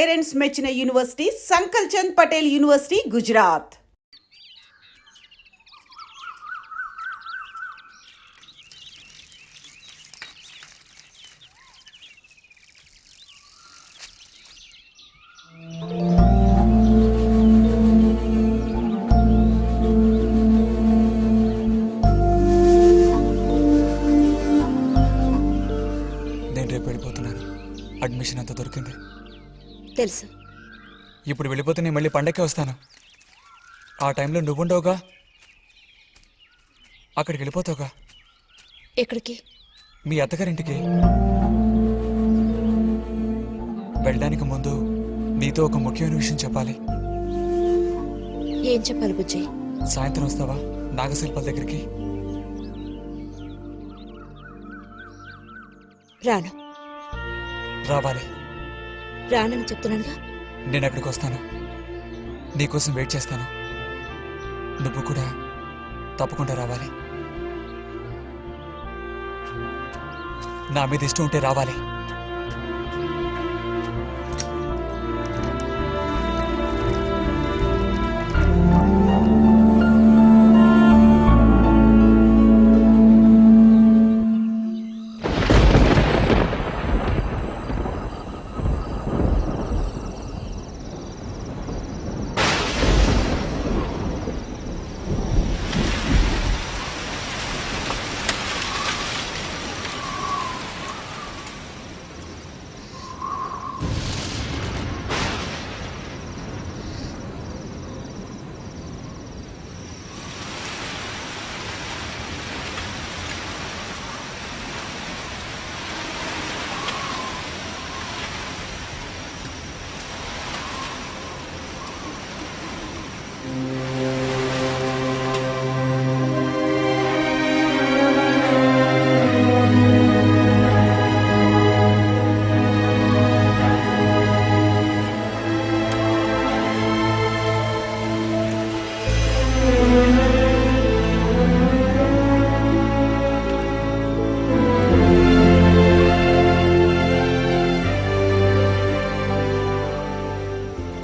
Parents మెచ్చిన university సంకల్ Chand Patel university Gujarat. నేను రేపు వెళ్ళిపోతున్నాను. అడ్మిషన్ అంతా దొరికింది తెలుసు. ఇప్పుడు వెళ్ళిపోతే నేను మళ్ళీ పండక్కి వస్తాను. ఆ టైంలో నువ్వుండవుగా, అక్కడికి వెళ్ళిపోతావుగా. ఎక్కడికి? మీ అత్తగారింటికి. వెళ్ళడానికి ముందు నీతో ఒక ముఖ్యమైన విషయం చెప్పాలి. ఏం చెప్పాలి బుజ్జి? సాయంత్రం వస్తావా నాగశిల్పాల దగ్గరికి? రాను. రావాలి. రానని చెప్తున్నానుగా. నేను అక్కడికి వస్తాను, నీకోసం వెయిట్ చేస్తాను. నువ్వు కూడా తప్పకుండా రావాలి. నా మీద ఇష్టం ఉంటే రావాలి.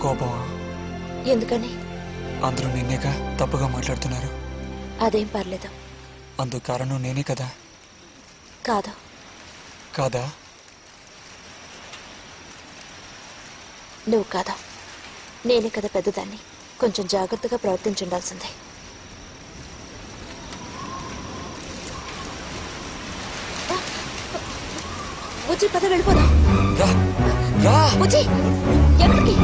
కోపమా? ఎందుకని? అందరూ నిన్నేగా తప్పుగా మాట్లాడుతున్నారు. అదేం పర్లేదు. అందుకు కారణం నేనే కదా. కాదు. కాదా? నువ్వు కాదా, నేనే కదా పెద్దదాన్ని. కొంచెం జాగ్రత్తగా ప్రవర్తించుండాల్సిందే. బుజ్జి పద వెళ్ళిపోదాం. రా రా. బుజ్జి ఎక్కడికి?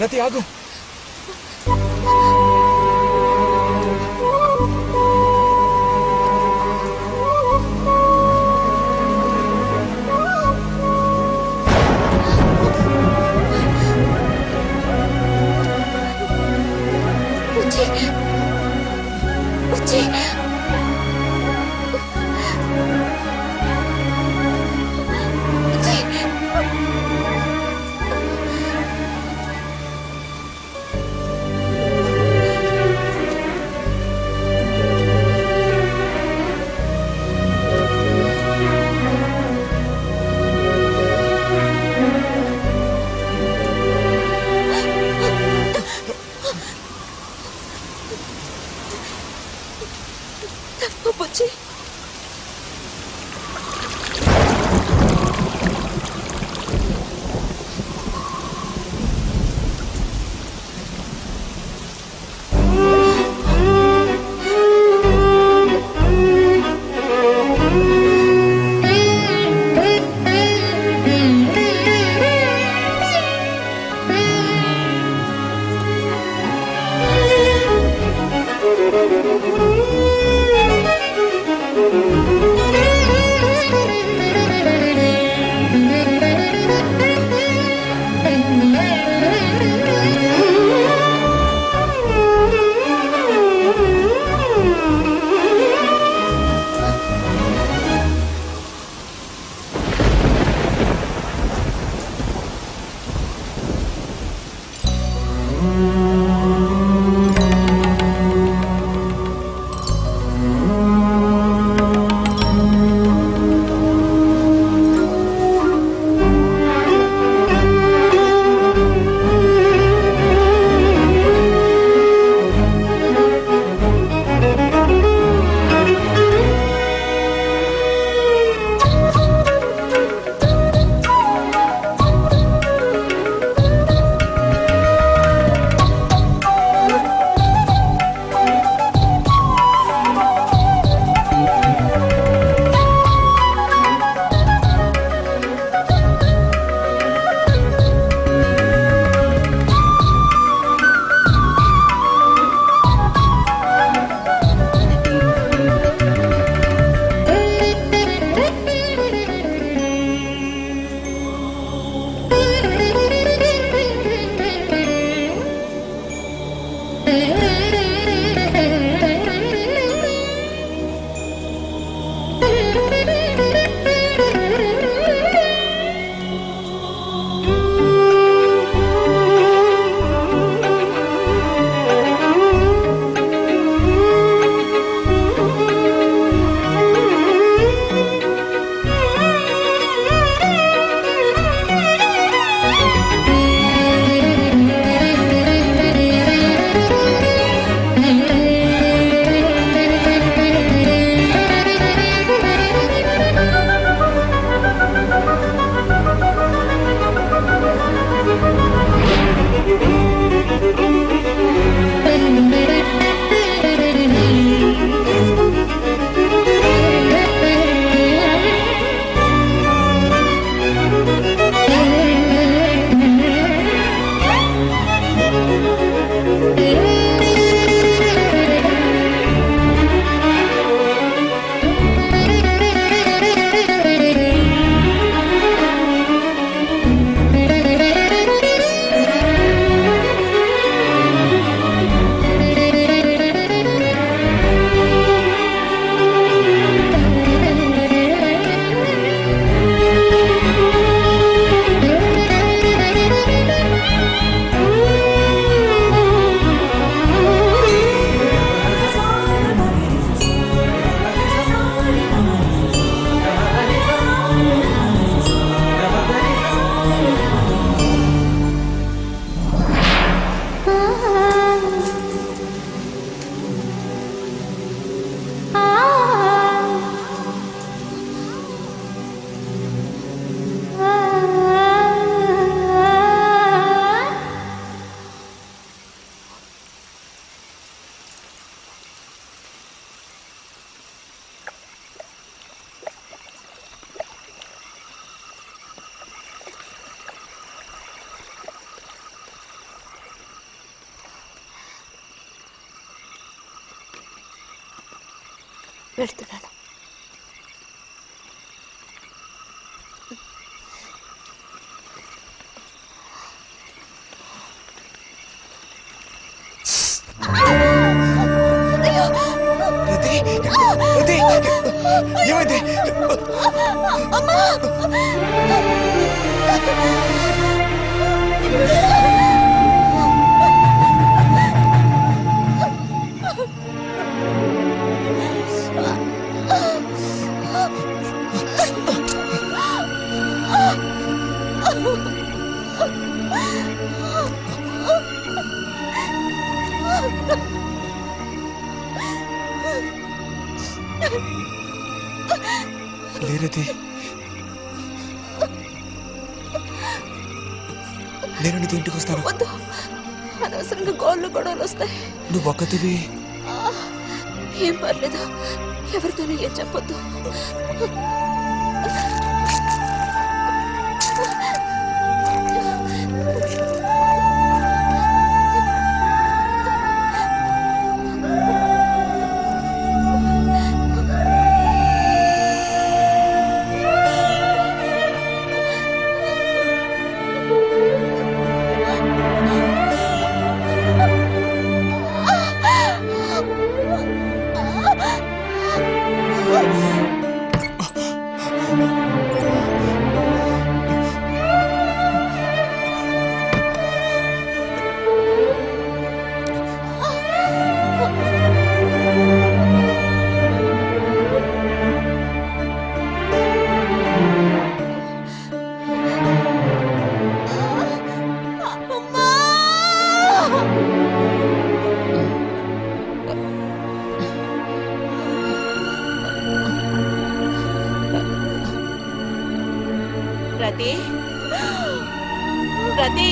రతి ఆగు. బుజ్జి బుజ్జి వెళ్తున్నాను. రతి, రతి, ఏమైంది? లేరతి, నేను నీతో ఇంటికి వస్తాను. వద్దు, అనవసరంగా గోళ్ళు గొడవలు వస్తాయి. నువ్వు ఒక్కతివి. ఏం పర్లేదు, ఎవరితోనూ ఏం చెప్పొద్దు. రతి, రతి,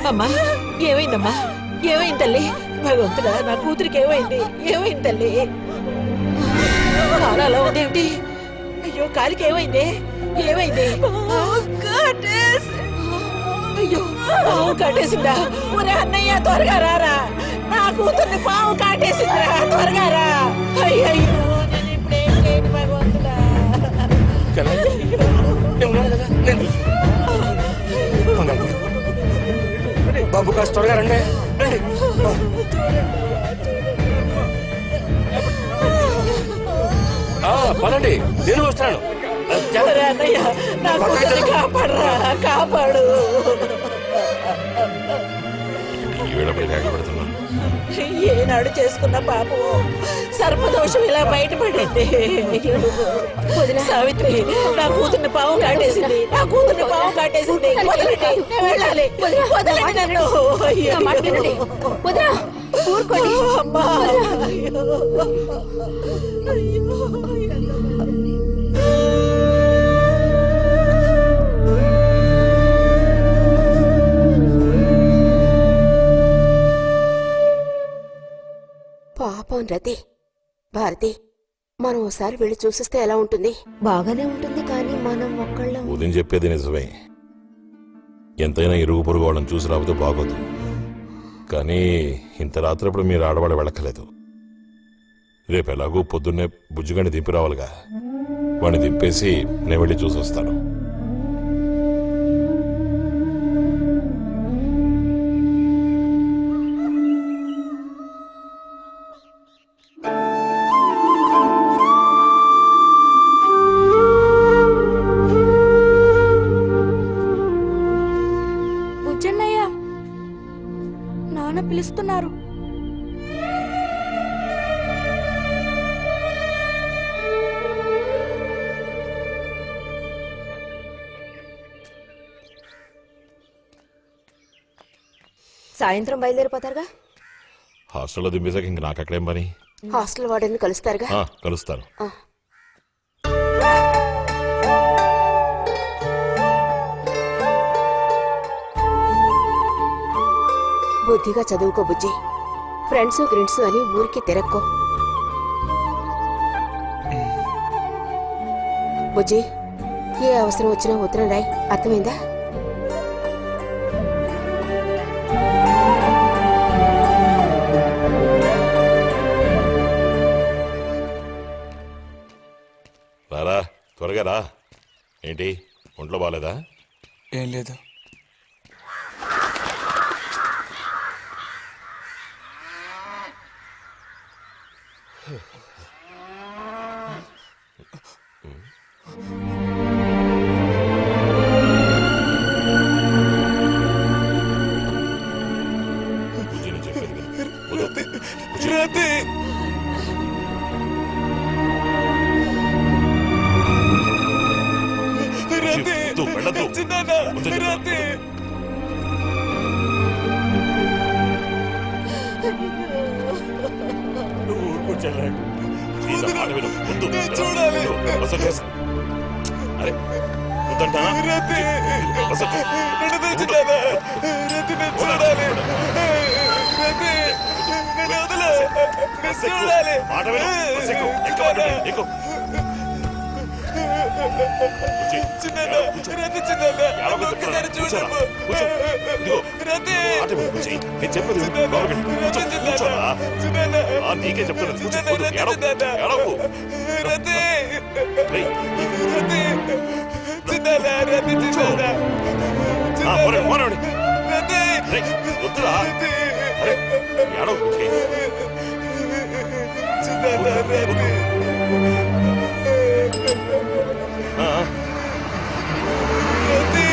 అమ్మా, ఏమైందమ్మా? ఏమైంది తల్లి? భగవంతుడా, నా కూతురికి ఏమైంది? ఏమైంది తల్లి? కాలు అలా ఉందేమిటి? అయ్యో, కాలికి ఏమైంది? ఏమైంది? అయ్యో, పాము కాటేసిందా? ఒరే అన్నయ్య, త్వరగా రారా, నా కూతుర్ని పాము కాటేసిందా, త్వరగా రా. అయ్యయ్యో, నేను ఇప్పుడేం చేయను భగవంతుడా. బాబు కాస్త త్వరగా రండి. పదండి, నేను వస్తాను. ఒరే అన్నయ్య, నా కూతుర్ని కాపాడరా, కాపాడు. ఏనాడు చేసుకున్న పాపం సర్పదోషం ఇలా బయటపడింది. సావిత్రి, నా కూతుర్ని పాము కాటేసింది, నా కూతుర్ని పాము కాటేసింది. వదలండి, నేను వెళ్ళాలి. వదలండి నన్ను. అమ్మా, పాపం రతి. భారతి, మనం ఓసారి వెళ్ళి చూసిస్తే ఎలా ఉంటుంది? బాగానే ఉంటుంది, కానీ మనం ఒక్కళ్ళం. ఉదయం చెప్పేది నిజమే. ఎంతైనా ఇరుగు పొరుగు వాళ్ళని చూసి రాబోతే బాగోదు. కానీ ఇంత రాత్రప్పుడు మీరు ఆడవాళ్ళు వెళ్ళక్కలేదు. రేపు ఎలాగూ పొద్దున్నే బుజ్జిగాని దింపి రావాలిగా. వాడిని దింపేసి నేను వెళ్ళి చూసి వస్తాను. నాన్న పిలుస్తున్నారు. సాయంత్రం బయలుదేరిపోతారుగా? హాస్టల్లో దింపేసాక ఇంక నాకు అక్కడేం పని? హాస్టల్ వార్డెన్ కలుస్తారుగా? కలుస్తాను. బుద్ధిగా చదువుకో బుజ్జి. ఫ్రెండ్స్ గ్రిండ్స్ అని ఊరికి తిరక్కో. బుజ్జి, ఏ అవసరం వచ్చినా ఉత్తరం రాయి, అర్థమైందా? త్వరగా రా. ఏంటి ఒంట్లో బాగాలేదా? ఏం లేదు. బుజ్జి, నేను చెప్పేది విను. వద్దు. బుజ్జి. రతి రతి వద్దు, వెళ్ళొద్దు. చిన్నాన్న, వద్దు చెప్పు. రతి నువ్వు ఊరుకో చెల్లె. ప్లీజ్, ఆ మాట విను. వద్దు. నేను చూడాలి. అసలు చేస్తా. అరే వద్దంటానా? రతి అసలు నన్ను తెచ్చినానా? రతి నేను చూడాలి. రతి నన్ను వదిలే. నేను చూడాలి. మాట విను. బస్ ఎక్కు. ఎక్కు, మాట విను. ఎక్కు. బుజ్జి, చిన్నాన్న, కూర్చో. రతి చిన్నాన్న, ఏడవకు నన్ను ఒక్కసారి చెప్తున్నా. చూడమ్మా. కూర్చో. ఇదిగో. రతి మాట విను, బుజ్జి. నేను చెప్పేది విను. చిన్నాన్న, లోపలికి వెళ్ళు. కూర్చో. రతి కూర్చోరా. చిన్నాన్న, చిన్నాన్న. నీకే చెప్తున్నా. కూర్చో. చిన్నాన్న, వద్దు. రతి ఏడవకు. చిన్నాన్న. ఏడవకు. రతి రేయ్. రతి చిన్నాన్న, రతి చిన్నాన్న. పోరండి, పోరండి. రతి రేయ్, వద్దురా. అరే ఏడవకు, బుజ్జి. చిన్నాన్న, రతి ఆ, ఆ. రతి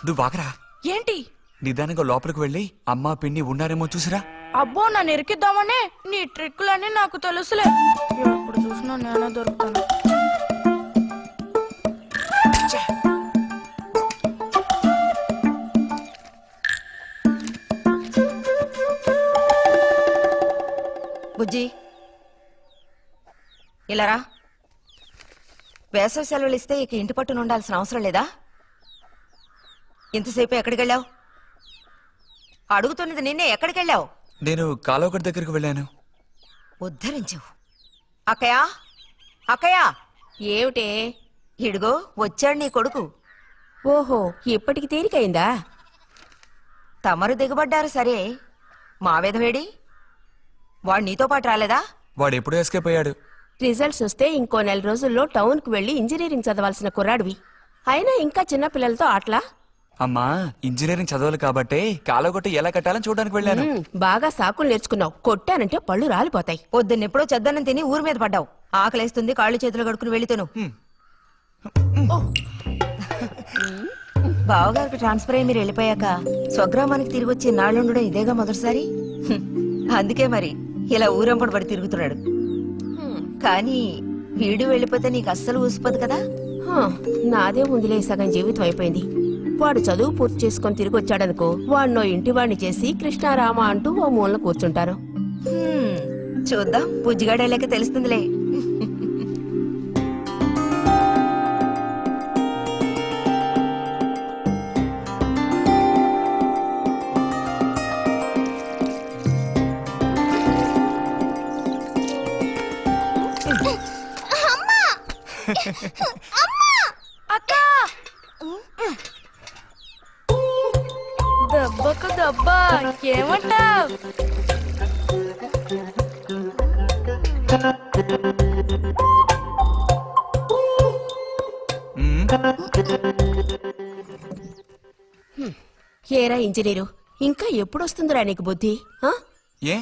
నువ్వు వాకరా. ఏంటి? నిదానంగా లోపలికి వెళ్ళి అమ్మా పిన్ని ఉన్నారేమో చూసిరా. అబ్బో నన్ను ఇరికిద్దామనే నీ ట్రిక్కులన్నీ నాకు తెలుసులే. ఎప్పుడు చూసినా నేనే దొరుకుతాను. బుజ్జి ఇలారా. వేసవి సెలవులు ఇస్తే ఇక ఇంటి పట్టున ఉండాల్సిన అవసరం లేదా? ఇంతసేపు ఎక్కడికి వెళ్ళావు? అడుగుతున్నది నిన్నే, ఎక్కడికి వెళ్ళావు? నేను కాలువగడ్డ దగ్గరికి వెళ్ళాను. ఉద్ధరించు. అక్కయ్యా, అక్కయ్యా, ఏమిటే? ఇడుగో వచ్చాడు నీ కొడుకు. ఓహో, ఇప్పటికి తేలికైందా? తమరు దిగబడ్డారు సరే, మా విధవేడి వాడు నీతో పాటు రాలేదా? వాడు ఎప్పుడూ ఎస్కేప్ అయ్యాడు. రిజల్ట్స్ వస్తే ఇంకో 4 రోజుల్లో టౌన్కి వెళ్ళి ఇంజనీరింగ్ చదవాల్సిన కుర్రాడివి. అయినా ఇంకా చిన్న పిల్లలతో ఆటలా? అమ్మా, ఇంజనీరింగ్ చదవాలి కాబట్టే కాలువగొట్ట ఎలా కట్టాలని చూడడానికి వెళ్ళాను. బాగా సాకులు నేర్చుకున్నావు. కొట్టానంటే పళ్ళు రాలిపోతాయి. పొద్దున్నెప్పుడో చెద్దన్నం తిని ఊరి మీద పడ్డావు. ఆకలేస్తుంది, కాళ్ళు చేతులు కడుక్కుని వెళితేను. బావగారికి ట్రాన్స్ఫర్ అయ్యి మీరు వెళ్ళిపోయాక స్వగ్రామానికి తిరిగి వచ్చి నాళ్ళుండడం ఇదేగా మొదటిసారి. అందుకే మరి ఇలా ఊరంపడి పడి తిరుగుతున్నాడు. కానీ వీడు వెళ్ళిపోతే నీకు అస్సలు ఊసిపోదు కదా. నాదే ముందులే, సగం జీవితం అయిపోయింది. వాడు చదువు పూర్తి చేసుకొని తిరిగి వచ్చాడనుకో, వాడినో ఇంటి వాడిని చేసి కృష్ణారామ అంటూ ఓ మూలన కూర్చుంటారు. చూద్దాం, బుజ్జిగాడేలాక తెలుస్తుందిలే. అక్క దెబ్బకు దెబ్బ ఏమంటావ్? ఏరా ఇంజనీరు, ఇంకా ఎప్పుడొస్తుందిరా నీకు బుద్ధి? ఆ? ఏ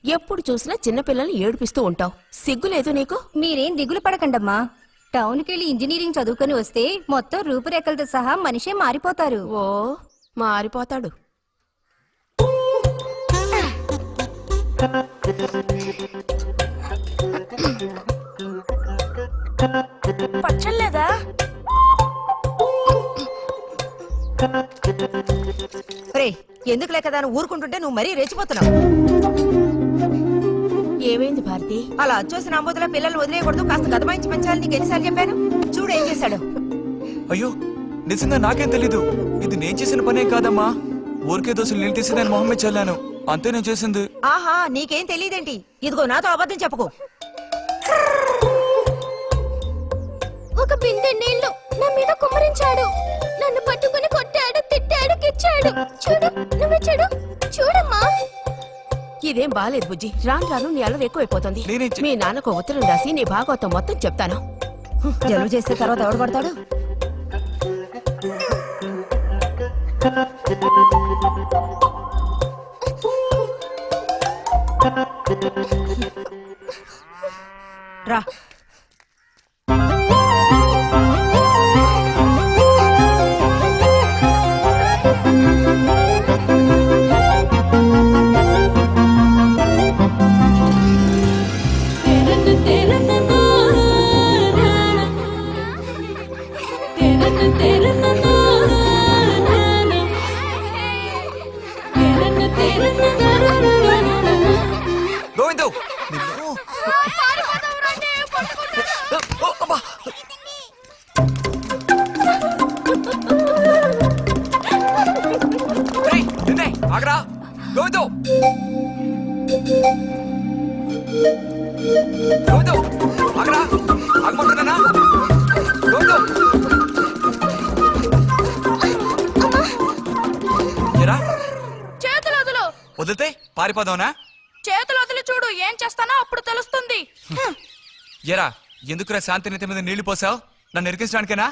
ఎప్పుడు చూసినా చిన్నపిల్లల్ని ఏడిపిస్తూ ఉంటావు. సిగ్గులేదు నీకు? మీరేం దిగులు పడకండమ్మా. టౌన్కి వెళ్ళి ఇంజనీరింగ్ చదువుకొని వస్తే మొత్తం రూపురేఖలతో సహా మనిషే మారిపోతారు. ఓ, మారిపోతాడు. పచ్చలేదా? రే, ఎందుకు లేక దాన్ని ఊరుకుంటుంటే నువ్వు మరీ రెచ్చిపోతున్నావు. ఏమైంది భారతి? అలా వచ్చేసిన అంబోతుల పిల్లల్ని వదిలేయకూడదు, కాస్త గదమాయించి పెంచాలని నీకు ఎన్నిసార్లు చెప్పాను? చూడు ఏం చేశాడు. అయ్యో, నిజంగా నాకేం తెలీదు. ఇది నేను చేసిన పనేం కాదమ్మా. ఊరికే దోశలు నీళ్ళు తీసి నేను మొహం మీద చల్లాను, అంతే నేను చేసింది. ఆహా నీకేం తెలియదేంటి? ఇదిగో నాతో అబద్ధం చెప్పుకో. ఒక బిందె నీళ్లు నా మీద కుమ్మరించాడు. నన్ను పట్టుకుని కొట్టాడు, తిట్టాడు, కిచ్చాడు. చూడు, నువ్వే చూడు, చూడమ్మా. ఇదేం బాలేదు బుజ్జి. రాను రాను నీ అల్లరి ఎక్కువైపోతుంది. మీ నాన్నకు ఉత్తరం రాసి నీ భాగవతం మొత్తం చెప్తాను. జలుబు చేస్తే తర్వాత ఎవడు పడతాడు? రా. గోవిందు ఆగరా గోవిందు గోవిందు ఆగరా ఆగమంటున్నానా గోవిందు ఎరా చేతులు వదులు. వదిలితే పారిపోదావునా? చేతులు వదిలి చూడు, ఏం చేస్తానో అప్పుడు తెలుస్తుంది. ఎరా ఎందుకురా శాంతినిత మీద నీళ్లు పోసావు? నన్ను ఇరికించడానికేనా?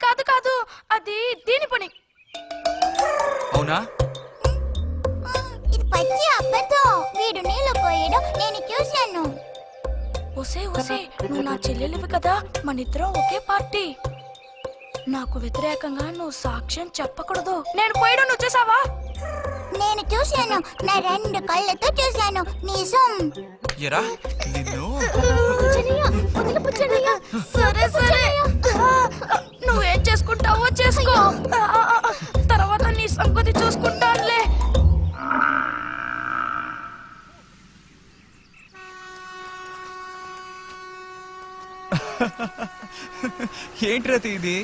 కాదు కాదు, అది దీని పని. అవునా? ఇది పచ్చి అబద్ధం. వీడు నీళ్లు పోయడం నేను చూశాను. ఒసే ఒసే, నువ్వు నా చెల్లెలివి కదా, మనిద్దరం ఒకే పార్టీ. నాకు వ్యతిరేకంగా నువ్వు సాక్ష్యం చెప్పకూడదు. నేను పోయడం నువ్వు చూసావా? నేను చూశాను, నా 2 కళ్ళతో చూశాను. నిజం. ఎరా నిన్ను సరే సరే, నువ్వేం చేసుకుంటావో చేసుకో. తర్వాత నీ సంగతి చూసుకుంటానులే. ఏంటి రతి ఇది?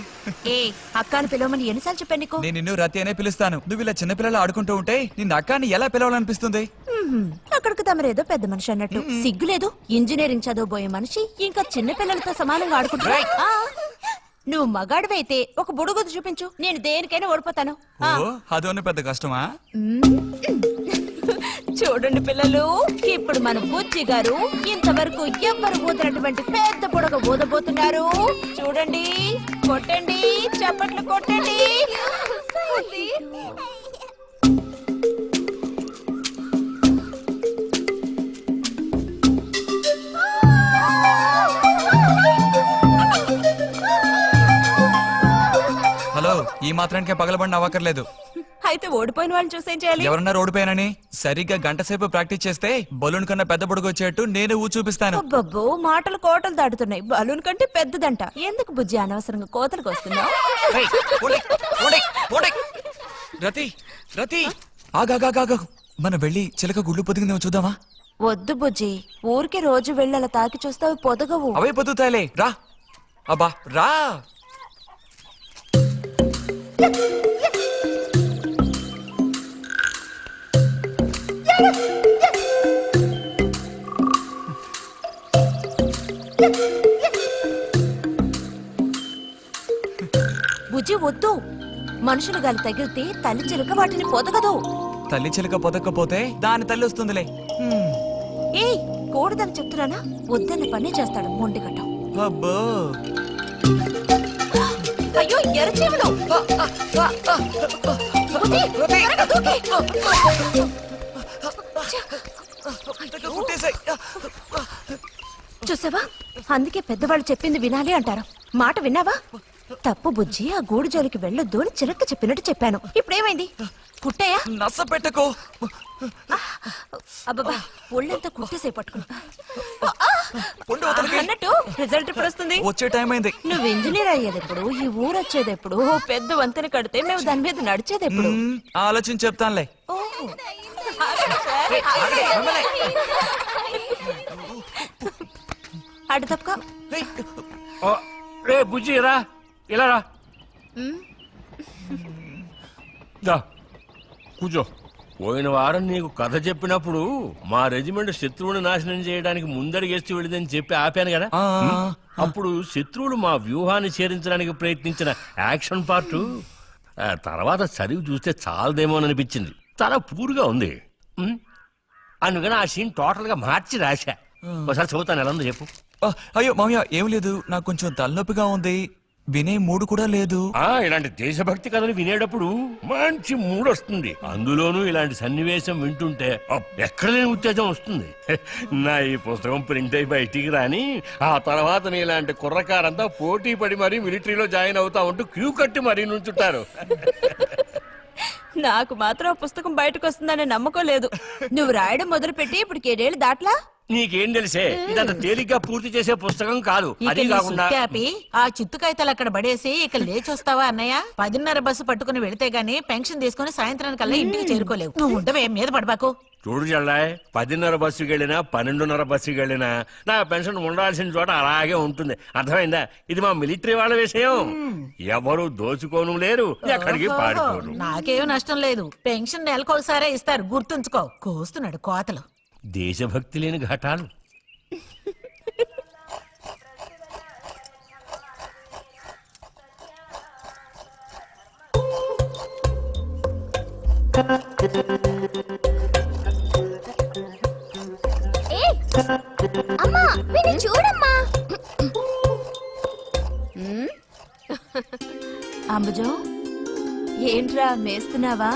ఏ అక్కని పిలవమని ఎన్నిసార్లు చెప్పాను నీకు? నేను నిన్ను రతి అనే పిలుస్తాను. నువ్వు ఇలా చిన్నపిల్లలు ఆడుకుంటూ ఉంటే నిన్ను అక్కాని ఎలా పిలవాలనిపిస్తుంది? అక్కడికి తమరేదో పెద్ద మనిషి అన్నట్టు. సిగ్గులేదు? ఇంజనీరింగ్ చదవబోయే మనిషి ఇంకా చిన్న పిల్లలతో సమానంగా ఆడుకుంటున్నా. నువ్వు మగాడివైతే ఒక బుడుగుద్దు చూపించు, నేను దేనికైనా ఓడిపోతాను. ఓ అదోని పెద్ద కష్టమా? చూడండి పిల్లలు, ఇప్పుడు మన బుజ్జి గారు ఇంతవరకు ఎవ్వరు ఊదినటువంటి పెద్ద బుడగ ఊదబోతున్నారు. చూడండి, కొట్టండి, చప్పట్లు కొట్టండి. హలో, ఈ మాత్రానికే పగలబడిన అవ్వకర్లేదు. అయితే ఓడిపోయిన వాళ్ళని చూసేం చేయాలి? ఎవరన్నా ఓడిపోయానని సరిగ్గా గంట సేపు ప్రాక్టీస్ చేస్తే బలూన్ కన్నా పెద్ద బుడుగు వచ్చేట్టు నేను ఊ చూపిస్తాను. అబ్బబ్బో, మాటలు కోటలు దాటుతున్నాయి. బలూన్ కంటే పెద్దదంట. ఎందుకు బుజ్జి అనవసరంగా కోతలకు వస్తున్నావు? ఏయ్, పోండి, పోండి, పోండి. రతి రతి ఆగాగాగా, మనం వెళ్ళి చిలక గుళ్ళు పొదిగిందేమో చూద్దామా? వద్దు బుజ్జి, ఊరికి రోజు వెళ్ళి అలా తాకి చూస్తావు, పొదగవు. అవే పొద్దుతాయిలే. రా అబ్బా రా. బుజ్జి వద్దు, మనుషులు గాలి తగిలితే తల్లి చిలుక వాటిని పొదగదు. తల్లి చిలక పొదక్కపోతే దాని తల్లి వస్తుందిలే. ఏయ్, కూడదని చెప్తున్నానా? వద్దన్న పని చేస్తాడు మొండిగట్టం. అబ్బో, అయ్యో ఎర్రచీమలు! బుజ్జి, త్వరగా దూకి. కుట్టేసాయి. చూసావా, అందుకే పెద్దవాళ్ళు చెప్పింది వినాలి అంటారు. మాట విన్నావా? తప్పు బుజ్జి, ఆ గూడు జోలికి వెళ్ళొద్దు అని చిలక చెప్పినట్టు చెప్పాను. ఇప్పుడేమైంది? కుట్టాయా? నస పెట్టకో. అబ్బబ్బా, ఒళ్ళంతా కుట్టేసే పట్టుకున్నా. పొండు అవతలకి. అన్నట్టు రిజల్ట్ ఇప్పుడు వస్తుంది. వచ్చే టైం అయింది. నువ్వు ఇంజనీర్ అయ్యేది ఎప్పుడు? ఈ ఊరు వచ్చేది ఎప్పుడు? ఓ పెద్ద వంతెన కడితే మేము దాని మీద నడిచేది ఎప్పుడు? ఆలోచించి చెప్తానులే. ఓహో. అటు తప్పక. రే బుజ్జి రా, ఇలా రా. దా కూర్చో. పోయిన వారం నీకు కథ చెప్పినప్పుడు మా రెజిమెంట్ శత్రువుని నాశనం చేయడానికి ముందడిగేస్తూ వెళ్ళిందని చెప్పి ఆపాను కదా ఆ, అప్పుడు శత్రువులు మా వ్యూహాన్ని చేరించడానికి ప్రయత్నించిన యాక్షన్ పార్ట్ తర్వాత చదివి చూస్తే చాలదేమోననిపించింది. చాలా పూర్గా ఉంది. అందుకని ఆ సీన్ టోటల్ గా మార్చి రాశా. ఒకసారి చదువుతాను, ఎలా ఉందో చెప్పు. ఆ, అయ్యో మామయ్య ఏం లేదు, నాకు కొంచెం తలనొప్పిగా ఉంది, వినే మూడు కూడా లేదు. ఇలాంటి దేశభక్తి కథలు వినేటప్పుడు మంచి మూడ్ వస్తుంది. అందులోనూ ఇలాంటి సన్నివేశం వింటుంటే ఎక్కడ లేని ఉత్తేజం వస్తుంది. నా ఈ పుస్తకం ప్రింట్ అయి బయటికి రాని ఆ తర్వాత నీ ఇలాంటి కుర్రకారంతా పోటీ పడి మరీ మిలిటరీలో జాయిన్ అవుతా ఉంటూ క్యూ కట్టి మరీ నుంచుంటారు. నాకు మాత్రం ఆ పుస్తకం బయటకు వస్తుందనే నమ్మకం లేదు. నువ్వు రాయడం మొదలుపెట్టి ఇప్పుడు 7 దాట్లా. నీకేం తెలిసే, ఇదంత తేలిగ్గా పూర్తి చేసే పుస్తకం కాదు. అది కాకుండా ఆ చిత్తుకాయతలు అక్కడ పడేసి ఇక లేచొస్తావా అన్నయ్య? 10:30 బస్సు పట్టుకుని వెళితే గానీ పెన్షన్ తీసుకుని సాయంత్రానికల్లా ఇంటికి చేరుకోలేవు. నువ్వు ఉండవే, మీద పడబాకు. చూడు జల్లాయ్, 10:30 బస్సుకి వెళ్ళినా 12:30 బస్సుకి వెళ్ళినా నా పెన్షన్ ఉండాల్సిన చోట అలాగే ఉంటుంది. అర్థమైందా? ఇది మా మిలిటరీ వాళ్ళ విషయం. ఎవరు దోచుకోను లేరు, ఎక్కడికి పారిపోరు. నాకేం నష్టం లేదు. పెన్షన్ నెలకొకసారే ఇస్తారు, గుర్తుంచుకో. కోస్తున్నాడు కోతలు. దేశభక్తి లేని ఘటాలు. ఏయ్, అమ్మా వీడిని చూడమ్మా. అంబుజం, ఏంట్రా మేస్తున్నావా?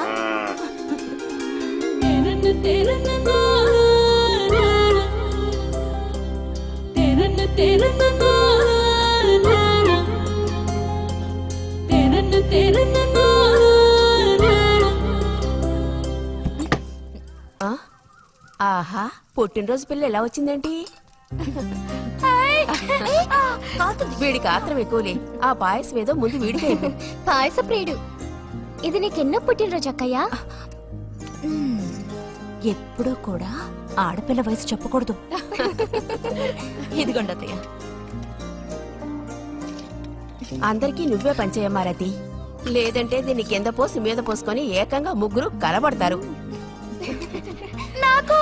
ఆహా, పుట్టినరోజు పిల్ల ఎలా వచ్చిందేంటి? వీడికి ఆత్రం ఎక్కువలే. ఆ పాయసం ఏదో ముందు వీడికి అయిపో. పాయస ప్రియుడు. ఇది నీకెన్నో పుట్టినరోజు అక్కయ్యా? ఎప్పుడూ కూడా ఆడపిల్ల వయసు చెప్పకూడదు. ఇదిగోండి అత్తయ్య. అందరికీ నువ్వే పంచేయమ్మా రతి, లేదంటే దీన్ని కింద పోసి మీద పోసుకొని ఏకంగా ముగ్గురు కలబడతారు. నాకు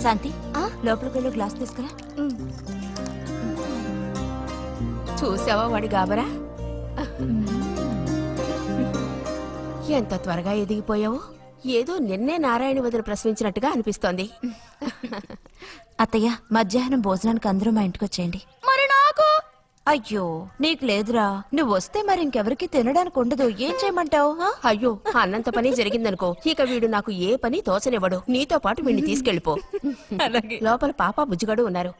శాంతి, లోపలికి వెళ్ళి గ్లాస్ తీసుకురా. చూసావా వాడి గాబరా? ఎంత త్వరగా ఎదిగిపోయావో, ఏదో నిన్నే నారాయణ వదిన ప్రసవించినట్టుగా అనిపిస్తోంది. అత్తయ్య, మధ్యాహ్నం భోజనానికి అందరూ మా ఇంటికి వచ్చేయండి. మరి నాకు? అయ్యో, నీకు లేదురా. నువ్వు వస్తే మరి ఇంకెవరికి తినడానికి ఉండదు. ఏం చేయమంటావు? అయ్యో, అన్నంత పని జరిగిందనుకో, ఇక వీడు నాకు ఏ పని తోచనివ్వడు. నీతో పాటు వీడిని తీసుకెళ్ళిపో. లోపల పాప బుజ్జిగాడు ఉన్నారు.